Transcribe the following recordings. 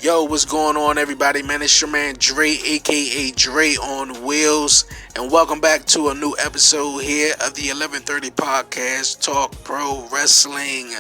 Yo, what's going on, everybody? Man, it's your man Dre, aka Dre on Wheels, and welcome back to a new episode here of the 1130 podcast, Talk Pro Wrestling.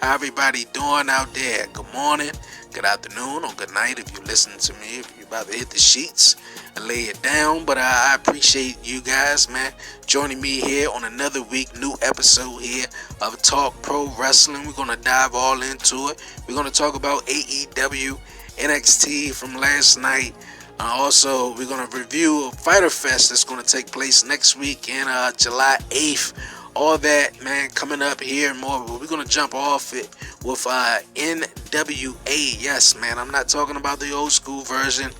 How everybody doing out there? Good morning, good afternoon, or good night if you listen to me. If you're about to hit the sheets and lay it down, but I appreciate you guys, man, joining me here on another week, new episode here of Talk Pro Wrestling. We're gonna dive all into it. We're gonna talk about AEW. NXT from last night. Also, we're going to review a Fighter Fest that's going to take place next week in July 8th. All that, man, coming up here and more. But we're going to jump off it with NWA. Yes, man, I'm not talking about the old school version.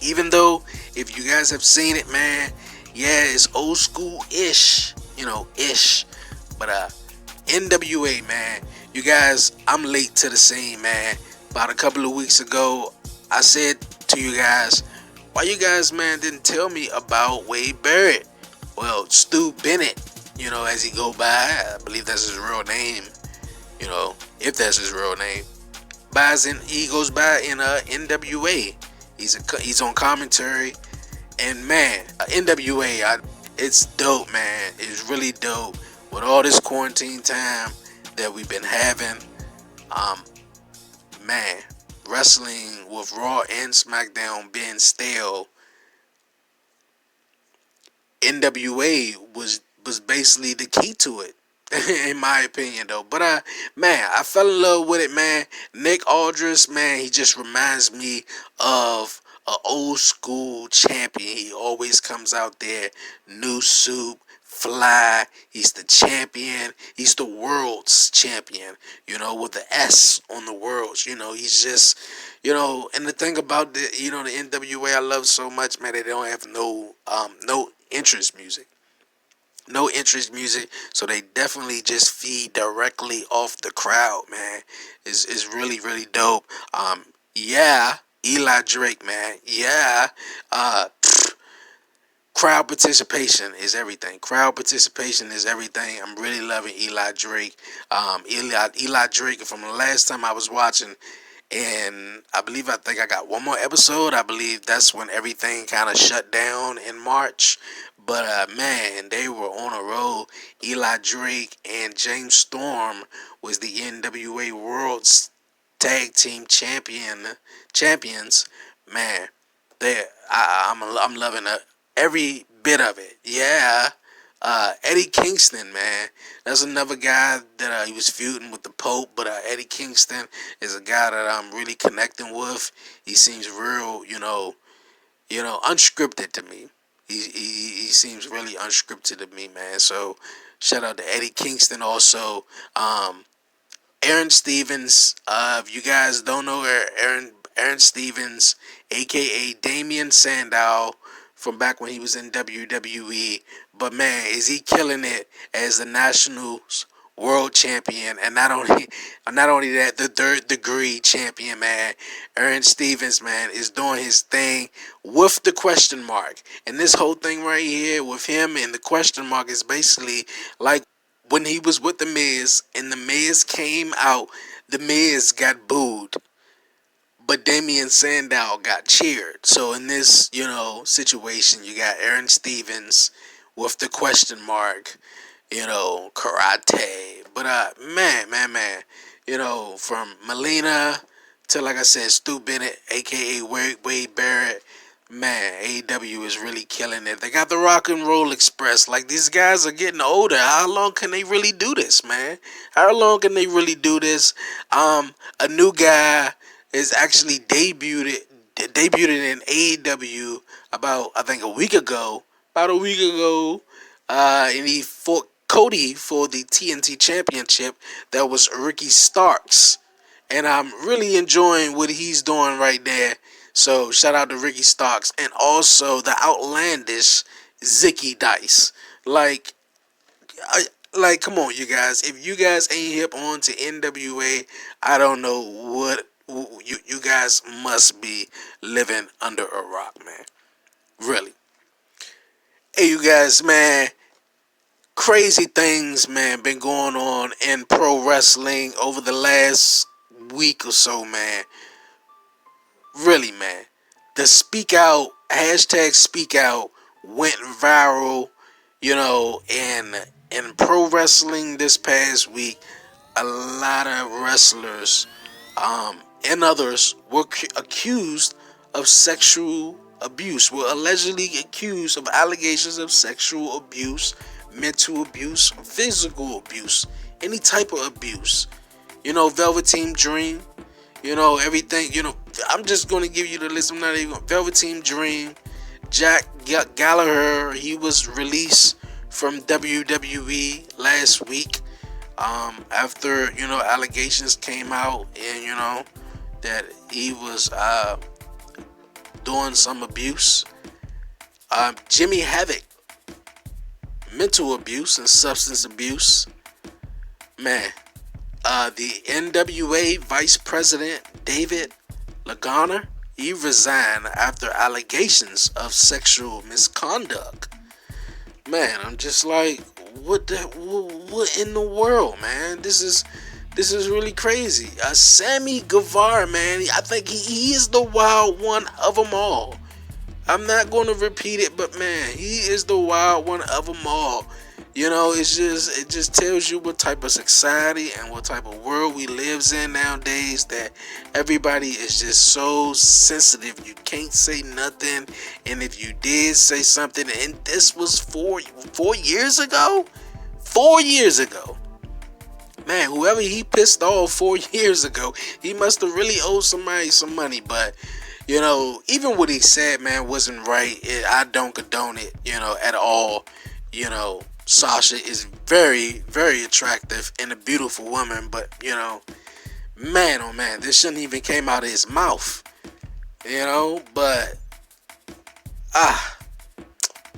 Even though, if you guys have seen it, man, yeah, it's old school-ish. Ish. But NWA, man, you guys, I'm late to the scene, man. About a couple of weeks ago, I said to you guys, why you guys, man, didn't tell me about Wade Barrett? Well, Stu Bennett, as he go by, I believe that's his real name, if that's his real name. He goes by in NWA. He's on commentary, and man, NWA, it's dope, man. It's really dope with all this quarantine time that we've been having. Man, wrestling with Raw and Smackdown being stale, NWA was basically the key to it, in my opinion, though. But man, I fell in love with it, man. Nick Aldis, man, he just reminds me of an old school champion. He always comes out there, new suit, fly. He's the champion. He's the world's champion, with the S on the worlds. He's just, and the thing about the NWA I love so much, man, they don't have no entrance music. No entrance music, so they definitely just feed directly off the crowd, man. Is really, really dope. Yeah, Eli Drake, man. Yeah, crowd participation is everything. Crowd participation is everything. I'm really loving Eli Drake. Eli Drake, from the last time I was watching, and I think I got one more episode. I believe that's when everything kind of shut down in March. But man, they were on a roll. Eli Drake and James Storm was the NWA World's Tag Team champions. Man, I'm loving every bit of it. Yeah. Eddie Kingston, man, that's another guy that he was feuding with the Pope, but Eddie Kingston is a guy that I'm really connecting with. He seems real, unscripted to me. He seems really unscripted to me, man. So shout out to Eddie Kingston. Also, Aaron Stevens. If you guys don't know Aaron Stevens, aka Damian Sandow, from back when he was in WWE. But man, is he killing it as the Nationals World Champion, and not only that, the third degree champion, man. Aaron Stevens, man, is doing his thing with the question mark. And this whole thing right here with him and the question mark is basically like when he was with the Miz and the Miz came out, the Miz got booed, but Damian Sandow got cheered. So in this, situation, you got Aaron Stevens with the question mark, karate. But man, from Melina to, like I said, Stu Bennett, aka Wade Barrett, man, AEW is really killing it. They got the Rock and Roll Express. Like, these guys are getting older. How long can they really do this, man? How long can they really do this? A new guy is actually debuted in AEW about, I think, a week ago. And he fought Cody for the TNT Championship. That was Ricky Starks. And I'm really enjoying what he's doing right there. So shout out to Ricky Starks. And also the outlandish Zicky Dice. Like, come on, you guys. If you guys ain't hip on to NWA, I don't know what you guys must be living under a rock, man. Really. Hey, you guys, man. Crazy things, man, been going on in pro wrestling over the last week or so, man. really, man, the speak out hashtag speak out went viral, in pro wrestling this past week. A lot of wrestlers, and others were accused of sexual abuse, were allegedly accused of allegations of sexual abuse, mental abuse, physical abuse, any type of abuse. Velveteen Dream, everything. I'm just going to give you the list. I'm not even Velveteen Dream, Jack Gallagher. He was released from WWE last week, after allegations came out, and that he was doing some abuse. Jimmy Havoc, mental abuse and substance abuse. Man, the NWA Vice President David Lagana, he resigned after allegations of sexual misconduct. Man, I'm just like, what in the world, man? This is really crazy. Sammy Guevara, man, I think he is the wild one of them all. I'm not going to repeat it, but man, he is the wild one of them all. It just tells you what type of society and what type of world we lives in nowadays, that everybody is just so sensitive. You can't say nothing, and if you did say something, and this was 4 years ago, 4 years ago. Man, whoever he pissed off 4 years ago, he must have really owed somebody some money. But even what he said, man, wasn't right. I don't condone it, at all. Sasha is very, very attractive and a beautiful woman, but man, oh man, this shouldn't even came out of his mouth. But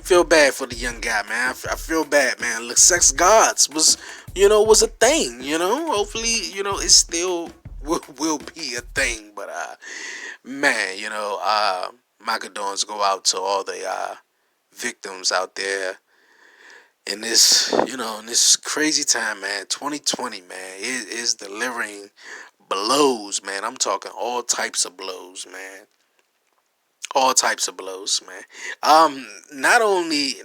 feel bad for the young guy, man. I feel bad, man. Look, sex gods was a thing. Hopefully, it still will be a thing. But man, my condolences go out to all the victims out there in this, in this crazy time, man. 2020, man, it is delivering blows, man. I'm talking all types of blows, man. All types of blows, man. Not only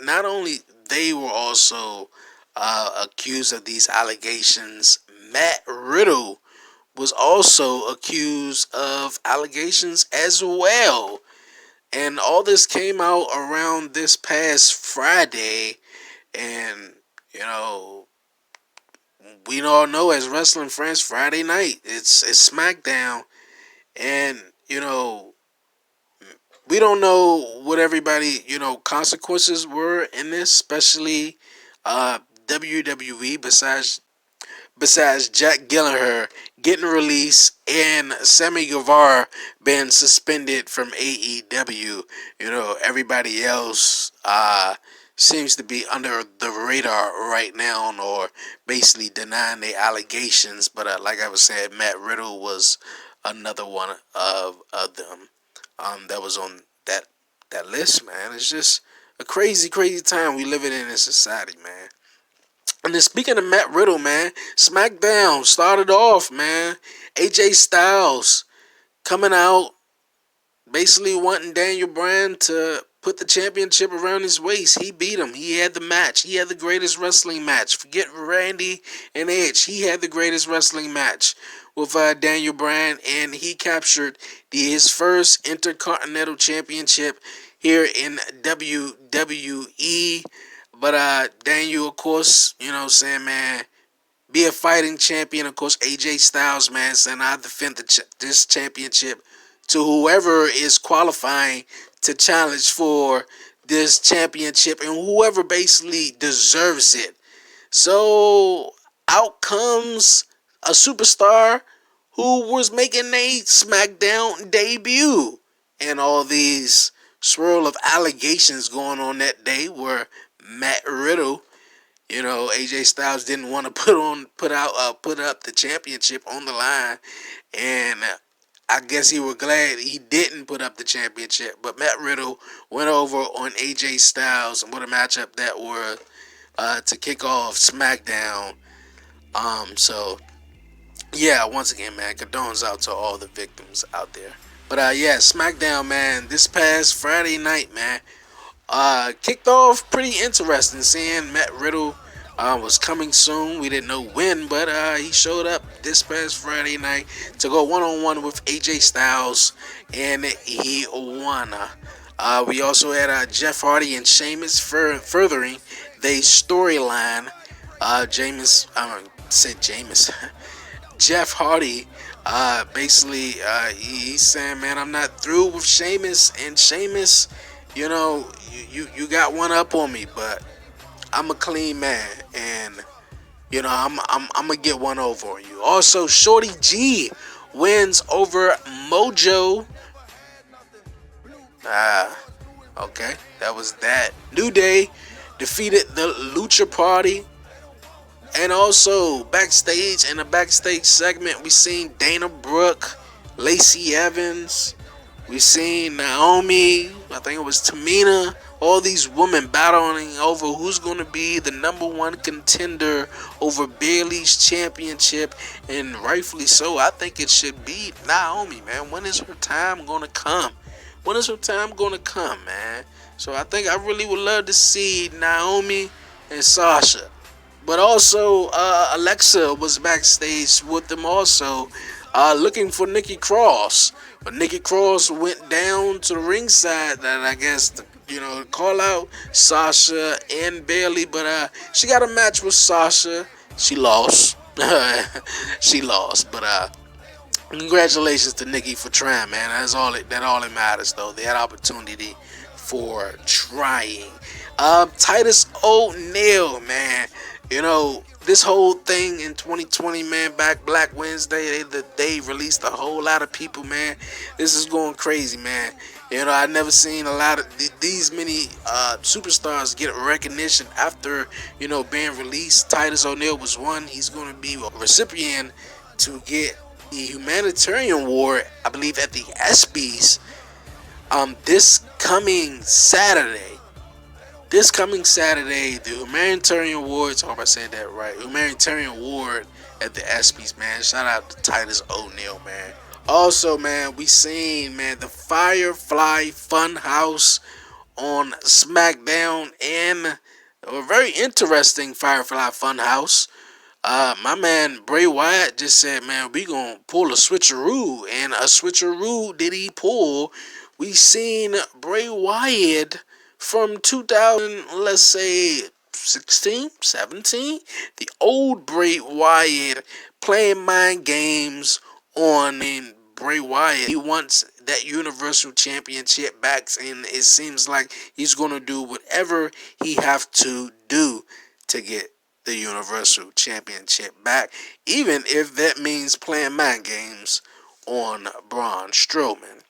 they were also accused of these allegations. Matt Riddle was also accused of allegations as well. And all this came out around this past Friday. And, we all know as wrestling friends, Friday night, it's Smackdown. And, we don't know what everybody, consequences were in this, especially WWE, besides Jack Gallagher getting released and Sammy Guevara being suspended from AEW. Everybody else seems to be under the radar right now, or basically denying the allegations. But like I was saying, Matt Riddle was another one of them that was on that list, man. It's just a crazy, crazy time we living in society, man. And then speaking of Matt Riddle, man, Smackdown started off, man. AJ Styles coming out, basically wanting Daniel Bryan to put the championship around his waist. He beat him. He had the match. He had the greatest wrestling match. Forget Randy and Edge. He had the greatest wrestling match with Daniel Bryan, and he captured his first Intercontinental Championship here in WWE. But Daniel, of course, saying, man, be a fighting champion. Of course, AJ Styles, man, saying, I defend this championship to whoever is qualifying to challenge for this championship, and whoever basically deserves it. So out comes a superstar who was making a Smackdown debut, and all these swirl of allegations going on that day were Matt Riddle. AJ Styles didn't want to put up the championship on the line, and I guess he was glad he didn't put up the championship. But Matt Riddle went over on AJ Styles and what a matchup that was to kick off SmackDown. So yeah, once again, man, condolences out to all the victims out there. But yeah, SmackDown, man, this past Friday night, man, kicked off pretty interesting. Seeing Matt Riddle was coming soon. We didn't know when, but he showed up this past Friday night to go one on one with AJ Styles, and he won. We also had Jeff Hardy and Sheamus furthering the storyline. James, Jeff Hardy, basically, he's saying, man, I'm not through with Sheamus, and Sheamus, you got one up on me, but I'm a clean man, and I'm gonna get one over on you. Also, Shorty G wins over Mojo. Ah, okay, that was that. New Day defeated the Lucha Party. And also, backstage, in the backstage segment, we seen Dana Brooke, Lacey Evans, we seen Naomi, I think it was Tamina, all these women battling over who's going to be the number one contender over Bayley's championship. And rightfully so, I think it should be Naomi, man. When is her time going to come? When is her time going to come, man? So I think I really would love to see Naomi and Sasha. But also, Alexa was backstage with them also, looking for Nikki Cross. But Nikki Cross went down to the ringside, that I guess, call out Sasha and Bayley. But she got a match with Sasha. She lost. She lost. But congratulations to Nikki for trying, man. That all that matters, though. They had opportunity for trying. Titus O'Neil, man. This whole thing in 2020, man, back Black Wednesday, they released a whole lot of people, man. This is going crazy, man. I never seen a lot of these many superstars get recognition after, being released. Titus O'Neil was one. He's going to be a recipient to get the humanitarian award, I believe, at the ESPYs this coming Saturday. This coming Saturday, the Humanitarian Awards, I hope I said that right, Humanitarian Award at the ESPYs, man. Shout out to Titus O'Neil, man. Also, man, we seen, man, the Firefly Funhouse on SmackDown, and a very interesting Firefly Funhouse. My man Bray Wyatt just said, man, we gonna pull a switcheroo, and a switcheroo did he pull. We seen Bray Wyatt from 2000, let's say 16, 17, the old Bray Wyatt playing mind games on Bray Wyatt. He wants that Universal Championship back, and it seems like he's going to do whatever he have to do to get the Universal Championship back, even if that means playing mind games on Braun Strowman.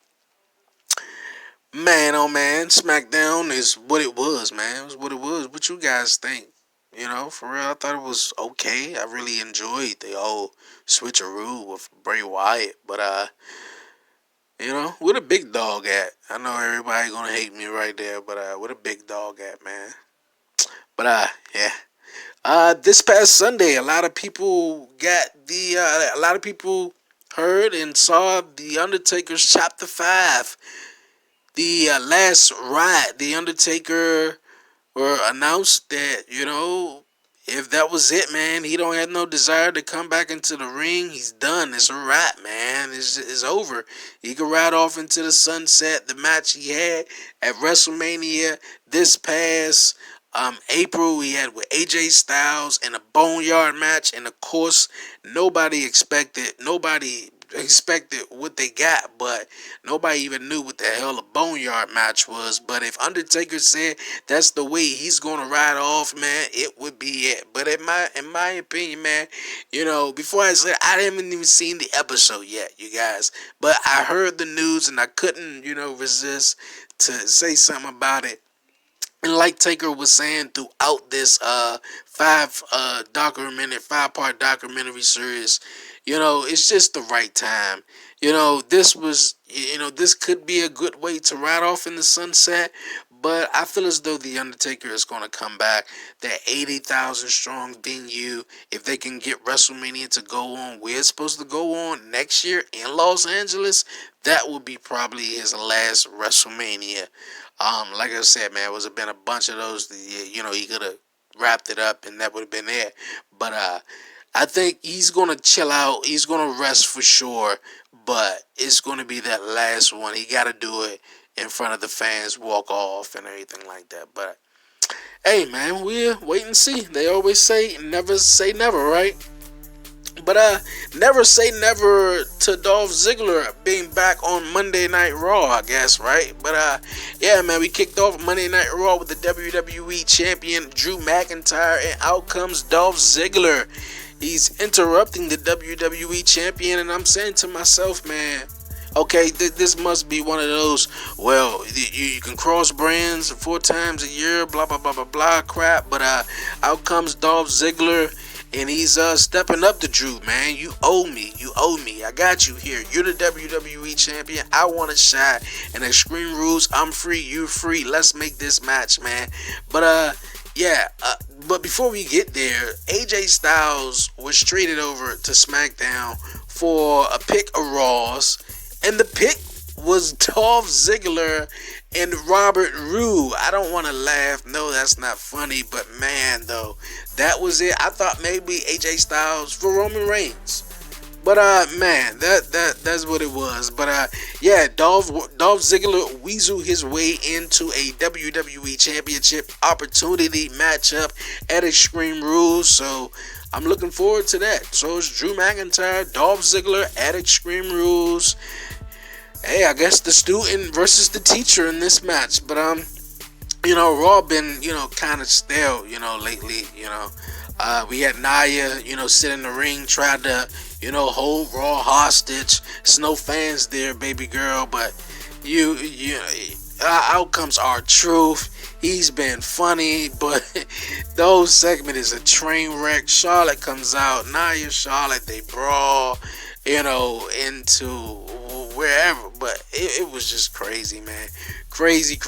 Man, oh man, SmackDown is what it was, man. It was what it was. What you guys think? For real, I thought it was okay. I really enjoyed the whole switcheroo with Bray Wyatt. But, where the big dog at? I know everybody gonna hate me right there, but, where the big dog at, man? But, yeah. This past Sunday, a lot of people heard and saw the Undertaker's Chapter 5. The last ride, the Undertaker announced that, if that was it, man, he don't have no desire to come back into the ring. He's done. It's a wrap, man. It's over. He could ride off into the sunset. The match he had at WrestleMania this past April, he had with AJ Styles in a Boneyard match, and of course, nobody expected what they got, but nobody even knew what the hell a Boneyard match was. But if Undertaker said that's the way he's gonna ride off, man, it would be it. But in my opinion, man, before I said, I haven't even seen the episode yet, you guys, but I heard the news and I couldn't, resist to say something about it. And like Taker was saying throughout this five-part documentary series, it's just the right time. This could be a good way to ride off in the sunset, But I feel as though the Undertaker is going to come back. That 80,000 strong venue, if they can get WrestleMania to go on where it's supposed to go on next year in Los Angeles, that would be probably his last WrestleMania. Like I said, man, it was been a bunch of those. He could have wrapped it up and that would have been there. But I think he's gonna chill out. He's gonna rest for sure. But it's gonna be that last one. He got to do it in front of the fans, walk off and everything like that. But hey, man, we'll wait and see. They always say never, right? But never say never to Dolph Ziggler being back on Monday Night Raw, I guess, right? But yeah, man, we kicked off Monday Night Raw with the WWE Champion Drew McIntyre, and out comes Dolph Ziggler. He's interrupting the WWE Champion, and I'm saying to myself, man, okay, this must be one of those, well, you can cross brands 4 times a year, blah, blah, blah, blah, blah, crap. But out comes Dolph Ziggler, and he's stepping up to Drew, man. You owe me. I got you here. You're the WWE Champion. I want a shot. And Extreme Rules, I'm free, you free. Let's make this match, man. But yeah, but before we get there, AJ Styles was traded over to SmackDown for a pick of Raws. And the pick was Dolph Ziggler and Robert Roode. I don't want to laugh. No, that's not funny. But man, though, that was it. I thought maybe AJ Styles for Roman Reigns. But man, that's what it was. But yeah, Dolph Ziggler weasel his way into a WWE Championship opportunity matchup at Extreme Rules. So I'm looking forward to that. So it's Drew McIntyre, Dolph Ziggler at Extreme Rules. Hey, I guess the student versus the teacher in this match. But Raw been, kind of stale, lately, we had Nia, sit in the ring, tried to, hold Raw hostage. There's no fans there, baby girl, but outcomes are truth. He's been funny, but the whole segment is a train wreck. Charlotte comes out, Nia, Charlotte, they brawl, into wherever, but it was just crazy, man. Crazy.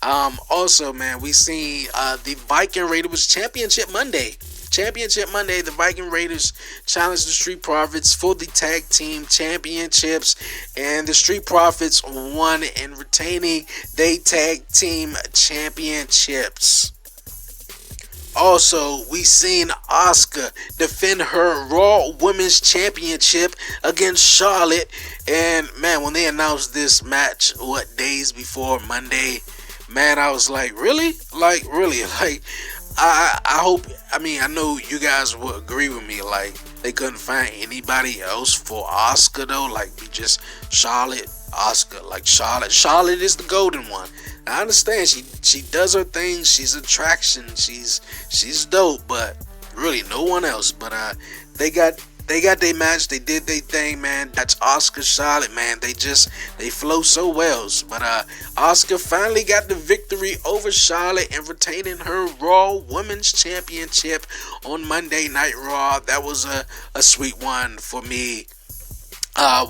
Also, man, we seen the Viking Raiders Championship Monday. The Viking Raiders challenged the Street Profits for the tag team championships, and the Street Profits won in retaining their tag team championships. Also, we seen Asuka defend her Raw Women's Championship against Charlotte. And man, when they announced this match, days before Monday, man, I was like, really? Like, I hope, I know you guys will agree with me. Like, they couldn't find anybody else for Asuka though. Like, we just Charlotte, Asuka. Like, Charlotte is the golden one. I understand she does her thing. She's attraction. She's dope, but really no one else. But they got their match. They did their thing, man. That's Asuka, Charlotte, man. They flow so well. But Asuka finally got the victory over Charlotte and retaining her Raw Women's Championship on Monday Night Raw. That was a sweet one for me.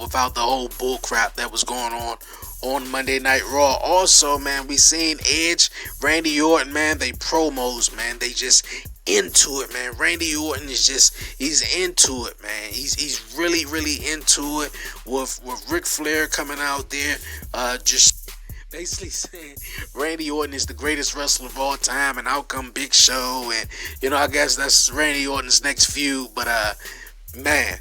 Without the whole bull crap that was going on Monday Night Raw. Also, man, we seen Edge, Randy Orton, man, they promos, man, they just into it, man. Randy Orton is he's into it, man. He's really into it with Ric Flair coming out there, just basically saying Randy Orton is the greatest wrestler of all time, and out come Big Show, and I guess that's Randy Orton's next feud. But man,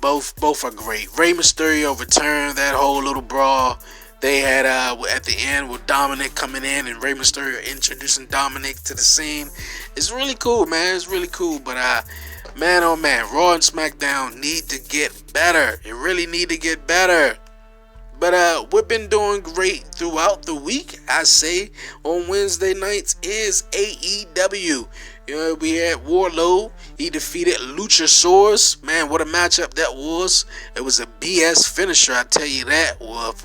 both are great. Rey Mysterio returned that whole little brawl they had at the end with Dominic coming in and Rey Mysterio introducing Dominic to the scene. It's really cool, man. It's really cool. But man, oh man, Raw and SmackDown need to get better. It really need to get better. But we've been doing great throughout the week. I say on Wednesday nights is AEW. We had Wardlow. He defeated Luchasaurus. Man, what a matchup that was. It was a BS finisher, I tell you that, with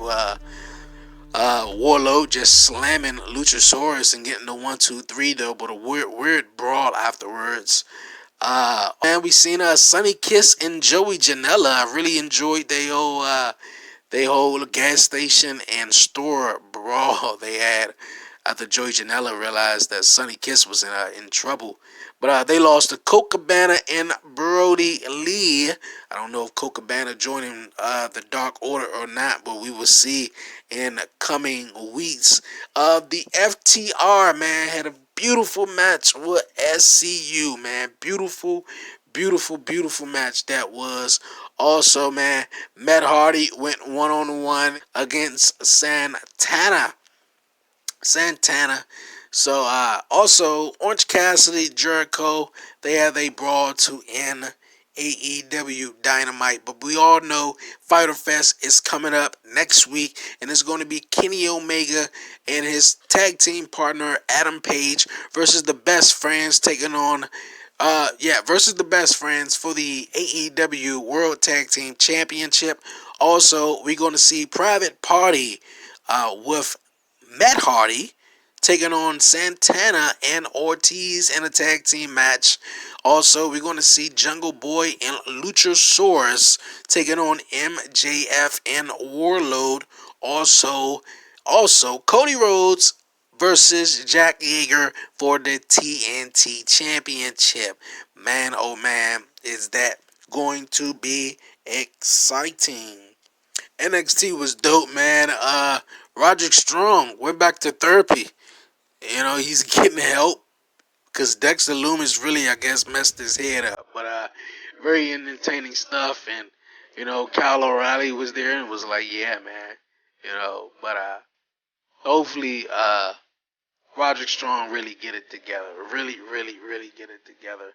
Wardlow just slamming Luchasaurus and getting the 1-2-3 though, but a weird brawl afterwards. And we seen Sonny Kiss and Joey Janela. I really enjoyed their they whole gas station and store brawl they had after Joey Janela realized that Sonny Kiss was in trouble. But they lost to Colt Cabana and Brody Lee. I don't know if Colt Cabana joining the Dark Order or not, but we will see in coming weeks. The FTR, man, had a beautiful match with SCU, man. Beautiful match that was. Also, man, Matt Hardy went one-on-one against Santana. So, also, Orange Cassidy, Jericho, they have a brawl to end AEW Dynamite. But we all know Fyter Fest is coming up next week, and it's going to be Kenny Omega and his tag team partner Adam Page versus the Best Friends taking on versus the Best Friends for the AEW World Tag Team Championship. Also, we're going to see Private Party with Matt Hardy taking on Santana and Ortiz in a tag team match. Also, we're going to see Jungle Boy and Luchasaurus taking on MJF and Warlord. Also, Cody Rhodes versus Jack Yeager for the TNT Championship. Man, oh man, is that going to be exciting. NXT was dope, man. Roderick Strong went back to therapy. You know, he's getting help because Dexter Lumis really, I guess, messed his head up. But very entertaining stuff. And, you know, Kyle O'Reilly was there and was like, yeah, man. You know, but hopefully Roderick Strong really get it together. Really get it together.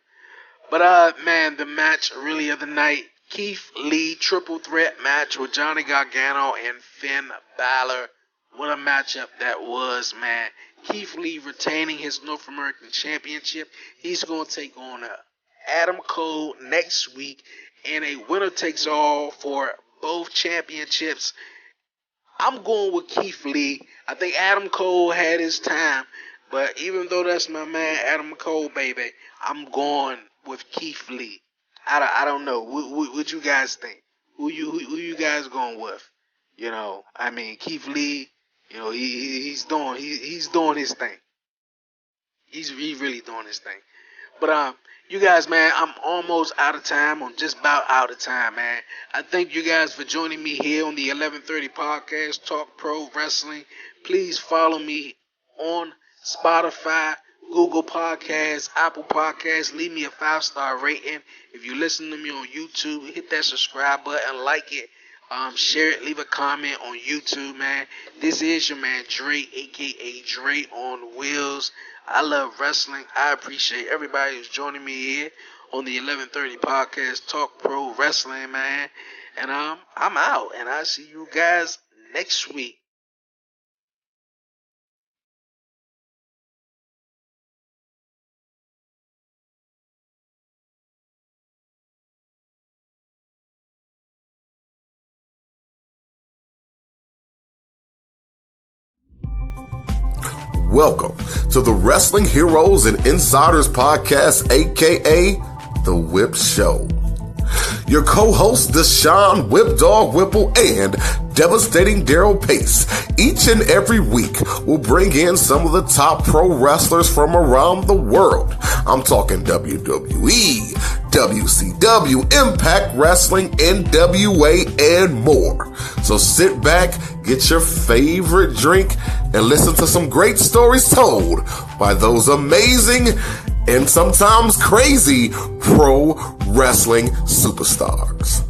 But, man, the match really of the night, Keith Lee triple threat match with Johnny Gargano and Finn Balor. What a matchup that was, man. Keith Lee retaining his North American Championship. He's going to take on Adam Cole next week in a winner takes all for both championships. I'm going with Keith Lee. I think Adam Cole had his time, but even though that's my man Adam Cole, baby, I'm going with Keith Lee. I don't know. What you guys think? Who you guys going with? You know, I mean, Keith Lee. You know, he's doing his thing. He's really doing his thing. But you guys, man, I'm almost out of time. I'm just about out of time, man. I thank you guys for joining me here on the 1130 podcast, Talk Pro Wrestling. Please follow me on Spotify, Google Podcasts, Apple Podcasts. Leave me a 5-star rating. If you listen to me on YouTube, hit that subscribe button, like it. Share it, leave a comment on YouTube, man. This is your man Dre, aka Dre on Wheels. I love wrestling. I appreciate everybody who's joining me here on the 1130 podcast, Talk Pro Wrestling, man. And I'm out, and I'll see you guys next week. Welcome to the Wrestling Heroes and Insiders Podcast, aka The Whip Show. Your co-hosts, Deshaun Whip Dog Whipple and Devastating Daryl Pace, each and every week will bring in some of the top pro wrestlers from around the world. I'm talking WWE, WCW, Impact Wrestling, NWA, and more. So sit back, get your favorite drink, and listen to some great stories told by those amazing and sometimes crazy pro wrestling superstars.